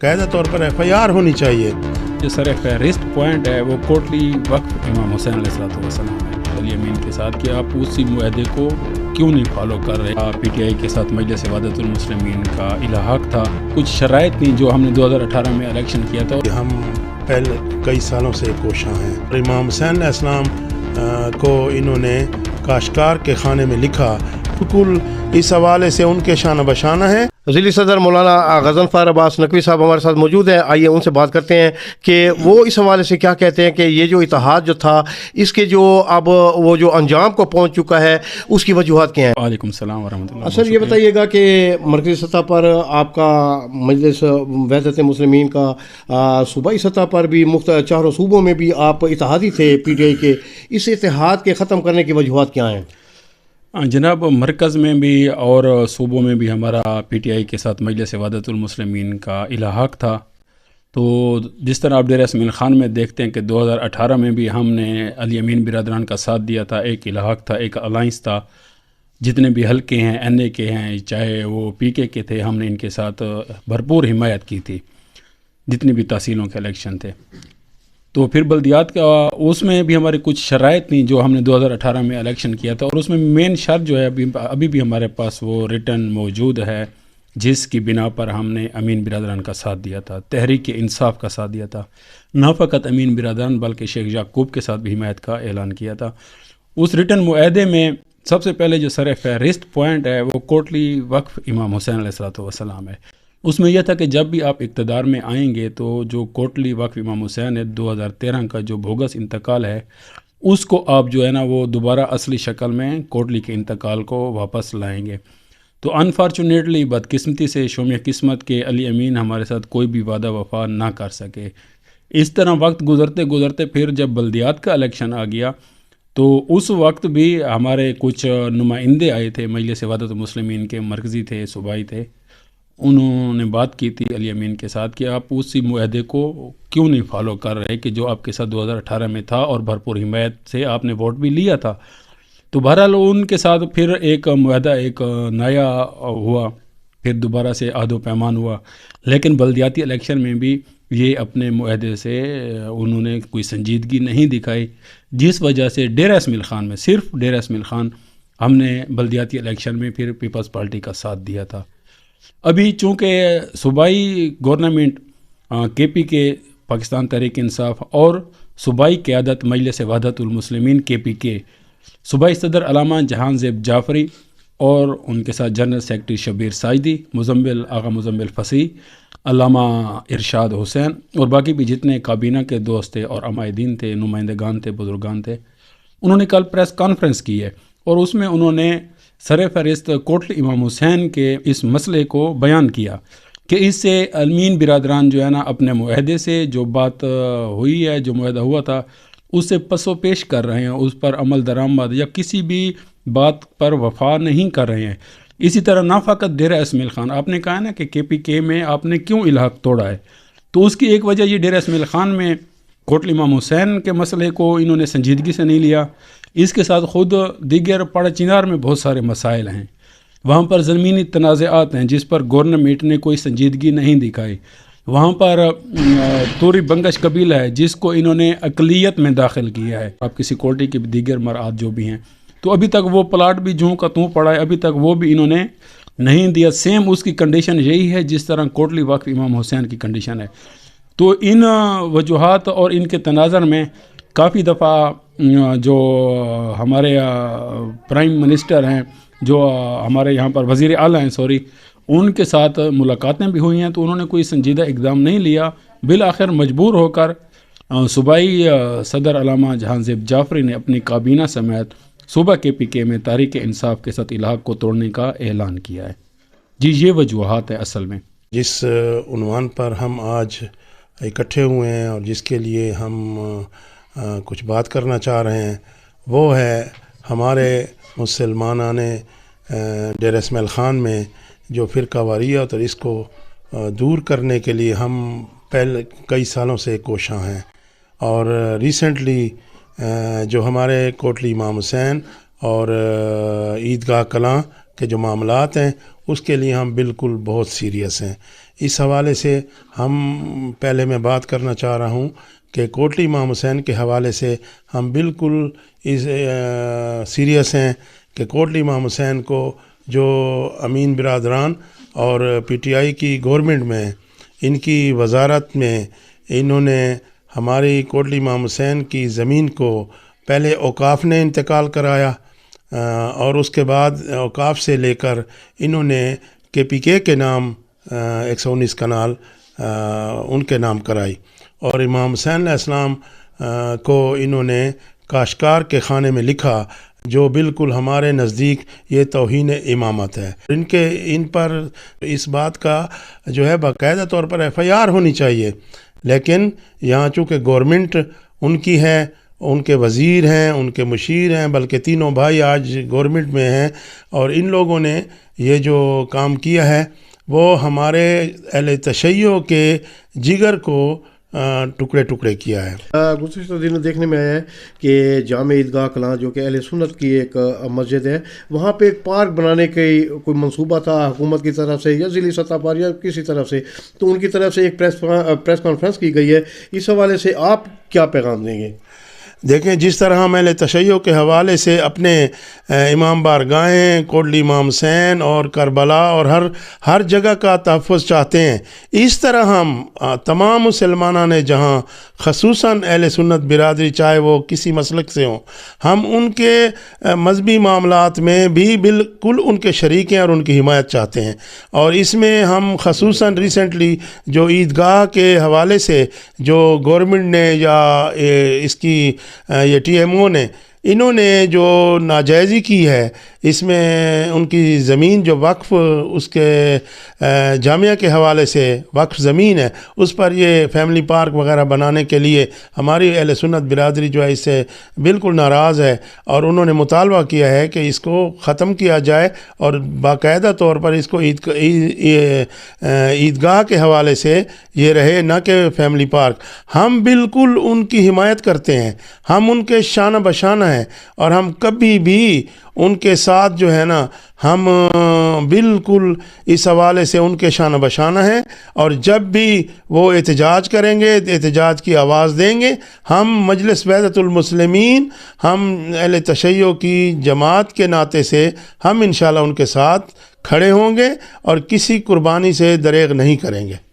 باقاعدہ طور پر FIR ہونی چاہیے۔ جو سر فہرست پوائنٹ ہے وہ کوٹلی وقف امام حسین علیہ السلام ہے علی امین کے ساتھ کہ آپ اسی معاہدے کو کیوں نہیں فالو کر رہے۔ PTI کے ساتھ مجلس وحدت المسلمین کا الحاق تھا، کچھ شرائط تھیں جو ہم نے 2018 میں الیکشن کیا تھا۔ ہم پہلے کئی سالوں سے کوشاں ہیں۔ امام حسین علیہ السلام کو انہوں نے کاشتکار کے خانے میں لکھا، بالکل اس حوالے سے ان کے شانہ بشانہ ہیں۔ ضلعی صدر مولانا غضنفر عباس نقوی صاحب ہمارے ساتھ موجود ہیں، آئیے ان سے بات کرتے ہیں کہ وہ اس حوالے سے کیا کہتے ہیں کہ یہ جو اتحاد جو تھا اس کے جو اب وہ جو انجام کو پہنچ چکا ہے اس کی وجوہات کیا ہیں۔ وعلیکم السلام ورحمۃ اللہ۔ سر یہ بتائیے گا کہ مرکزی سطح پر آپ کا مجلس وحدت مسلمین کا، صوبائی سطح پر بھی چاروں صوبوں میں بھی آپ اتحادی تھے PTI کے، اس اتحاد کے ختم کرنے کی وجوہات کیا ہیں؟ جناب، مرکز میں بھی اور صوبوں میں بھی ہمارا PTI کے ساتھ مجلس وحدت المسلمین کا الحاق تھا۔ تو جس طرح آپ ڈیرہ اسماعیل خان میں دیکھتے ہیں کہ 2018 میں بھی ہم نے علی امین برادران کا ساتھ دیا تھا، ایک الحاق تھا، ایک الائنس تھا، جتنے بھی حلقے ہیں NA کے ہیں چاہے وہ PK کے تھے، ہم نے ان کے ساتھ بھرپور حمایت کی تھی جتنی بھی تحصیلوں کے الیکشن تھے۔ تو پھر بلدیات کا اس میں بھی ہماری کچھ شرائط تھیں جو ہم نے 2018 میں الیکشن کیا تھا، اور اس میں مین شرط جو ہے ابھی بھی ہمارے پاس وہ ریٹن موجود ہے، جس کی بنا پر ہم نے امین برادران کا ساتھ دیا تھا، تحریک انصاف کا ساتھ دیا تھا، نہ فقط امین برادران بلکہ شیخ یعقوب کے ساتھ بھی حمایت کا اعلان کیا تھا۔ اس ریٹن معاہدے میں سب سے پہلے جو سر فہرست پوائنٹ ہے وہ کوٹلی وقف امام حسین علیہ السلام ہے۔ اس میں یہ تھا کہ جب بھی آپ اقتدار میں آئیں گے تو جو کوٹلی وقف امام حسین ہے 2013 کا جو بھوگس انتقال ہے اس کو آپ جو ہے نا وہ دوبارہ اصلی شکل میں کوٹلی کے انتقال کو واپس لائیں گے۔ تو انفارچونیٹلی بدقسمتی سے شومیہ قسمت کے علی امین ہمارے ساتھ کوئی بھی وعدہ وفا نہ کر سکے۔ اس طرح وقت گزرتے گزرتے پھر جب بلدیات کا الیکشن آ گیا تو اس وقت بھی ہمارے کچھ نمائندے آئے تھے مجلس وحدت المسلمین کے، مرکزی تھے، صوبائی تھے، انہوں نے بات کی تھی علی امین کے ساتھ کہ آپ اسی معاہدے کو کیوں نہیں فالو کر رہے کہ جو آپ کے ساتھ 2018 میں تھا، اور بھرپور حمایت سے آپ نے ووٹ بھی لیا تھا۔ تو بہرحال ان کے ساتھ پھر ایک معاہدہ ایک نیا ہوا، پھر دوبارہ سے عہد و پیمان ہوا، لیکن بلدیاتی الیکشن میں بھی یہ اپنے معاہدے سے انہوں نے کوئی سنجیدگی نہیں دکھائی، جس وجہ سے ڈیرہ اسماعیل خان میں، صرف ڈیرہ اسماعیل خان ہم نے بلدیاتی الیکشن میں پھر پیپلز پارٹی کا ساتھ دیا تھا۔ ابھی چونکہ صوبائی گورنمنٹ KPK پاکستان تحریک انصاف اور صوبائی قیادت مجلس وحدت المسلمین KPK، صوبائی صدر علامہ جہان زیب جعفری اور ان کے ساتھ جنرل سیکرٹری شبیر ساجدی، مزمل آغا مزمل فصیح، علامہ ارشاد حسین اور باقی بھی جتنے کابینہ کے دوست تھے اور عمائدین تھے، نمائندگان تھے، بزرگان تھے، انہوں نے کل پریس کانفرنس کی ہے اور اس میں انہوں نے سر فہرست کوٹلی امام حسین کے اس مسئلے کو بیان کیا کہ اس سے امین برادران جو ہے نا اپنے معاہدے سے جو بات ہوئی ہے، جو معاہدہ ہوا تھا اس سے پس و پیش کر رہے ہیں، اس پر عمل درآمد یا کسی بھی بات پر وفا نہیں کر رہے ہیں۔ اسی طرح نہ فقط ڈیرہ اسماعیل خان، آپ نے کہا نا کہ KPK میں آپ نے کیوں الحاق توڑا ہے، تو اس کی ایک وجہ یہ ڈیرہ اسماعیل خان میں کوٹلی امام حسین کے مسئلے کو انہوں نے سنجیدگی سے نہیں لیا۔ اس کے ساتھ خود دیگر پڑ چنار میں بہت سارے مسائل ہیں، وہاں پر زمینی تنازعات ہیں جس پر گورنمنٹ نے کوئی سنجیدگی نہیں دکھائی، وہاں پر توری بنگش قبیلہ ہے جس کو انہوں نے اقلیت میں داخل کیا ہے، آپ کی سیکورٹی کے دیگر مراد جو بھی ہیں، تو ابھی تک وہ پلاٹ بھی جوں کا توں پڑا ہے، ابھی تک وہ بھی انہوں نے نہیں دیا۔ سیم اس کی کنڈیشن یہی ہے جس طرح کوٹلی وقف امام حسین کی کنڈیشن ہے۔ تو ان وجوہات اور ان کے تناظر میں کافی دفعہ جو ہمارے پرائم منسٹر ہیں، جو ہمارے یہاں پر وزیر اعلیٰ ہیں ان کے ساتھ ملاقاتیں بھی ہوئی ہیں، تو انہوں نے کوئی سنجیدہ اقدام نہیں لیا۔ بالآخر مجبور ہو کر صوبائی صدر علامہ جہان زیب جعفری نے اپنی کابینہ سمیت صوبہ KPK میں تحریک انصاف کے ساتھ الحاق کو توڑنے کا اعلان کیا ہے۔ جی یہ وجوہات ہیں اصل میں جس عنوان پر ہم آج اکٹھے ہوئے ہیں اور جس کے لیے ہم کچھ بات کرنا چاہ رہے ہیں، وہ ہے ہمارے مسلمانان ڈیرہ اسماعیل خان میں جو فرقہ واریت اور اس کو دور کرنے کے لیے ہم پہلے کئی سالوں سے کوشاں ہیں، اور ریسنٹلی جو ہمارے کوٹلی امام حسین اور عیدگاہ کلاں کے جو معاملات ہیں اس کے لیے ہم بالکل بہت سیریس ہیں۔ اس حوالے سے ہم پہلے میں بات کرنا چاہ رہا ہوں کہ کوٹلی امام حسین کے حوالے سے ہم بالکل سیریس ہیں کہ کوٹلی امام حسین کو جو امین برادران اور پی ٹی آئی کی گورنمنٹ میں ان کی وزارت میں انہوں نے ہماری کوٹلی امام حسین کی زمین کو پہلے اوقاف نے انتقال کرایا اور اس کے بعد اوقاف سے لے کر انہوں نے KPK کے نام 119 کنال ان کے نام کرائی اور امام حسین علیہ السلام کو انہوں نے کاشکار کے خانے میں لکھا جو بالکل ہمارے نزدیک یہ توہین امامت ہے۔ ان پر اس بات کا جو ہے باقاعدہ طور پر FIR ہونی چاہیے، لیکن یہاں چونکہ گورنمنٹ ان کی ہے، ان کے وزیر ہیں، ان کے مشیر ہیں، بلکہ تینوں بھائی آج گورنمنٹ میں ہیں، اور ان لوگوں نے یہ جو کام کیا ہے وہ ہمارے اہل تشیع کے جگر کو ٹکڑے ٹکڑے کیا ہے۔ گزشتہ دنوں دیکھنے میں آیا ہے کہ جامع عیدگاہ کلاں جو کہ اہل سنت کی ایک مسجد ہے، وہاں پہ ایک پارک بنانے کی کوئی منصوبہ تھا حکومت کی طرف سے یا ضلعی سطح پر یا کسی طرف سے، تو ان کی طرف سے ایک پریس کانفرنس کی گئی ہے، اس حوالے سے آپ کیا پیغام دیں گے؟ دیکھیں، جس طرح ہم اہل تشیع کے حوالے سے اپنے امام بارگاہیں کوٹلی امام حسین اور کربلا اور ہر جگہ کا تحفظ چاہتے ہیں، اس طرح ہم تمام مسلمانوں نے جہاں خصوصاً اہل سنت برادری چاہے وہ کسی مسلک سے ہوں، ہم ان کے مذہبی معاملات میں بھی بالکل ان کے شریک ہیں اور ان کی حمایت چاہتے ہیں۔ اور اس میں ہم خصوصاً ریسنٹلی جو عیدگاہ کے حوالے سے جو گورنمنٹ نے یا اس کی یہ TMO نے انہوں نے جو ناجائزی کی ہے، اس میں ان کی زمین جو وقف اس کے جامعہ کے حوالے سے وقف زمین ہے، اس پر یہ فیملی پارک وغیرہ بنانے کے لیے ہماری اہل سنت برادری جو ہے اس سے بالکل ناراض ہے، اور انہوں نے مطالبہ کیا ہے کہ اس کو ختم کیا جائے اور باقاعدہ طور پر اس کو عیدگاہ کے حوالے سے یہ رہے، نہ کہ فیملی پارک۔ ہم بالکل ان کی حمایت کرتے ہیں، ہم ان کے شانہ بشانہ ہیں، اور ہم کبھی بھی ان کے ساتھ جو ہے نا ہم بالکل اس حوالے سے ان کے شانہ بشانہ ہیں، اور جب بھی وہ احتجاج کریں گے، احتجاج کی آواز دیں گے، ہم مجلس وحدت المسلمین، ہم اہل تشیع کی جماعت کے ناطے سے ہم انشاءاللہ ان کے ساتھ کھڑے ہوں گے اور کسی قربانی سے دریغ نہیں کریں گے۔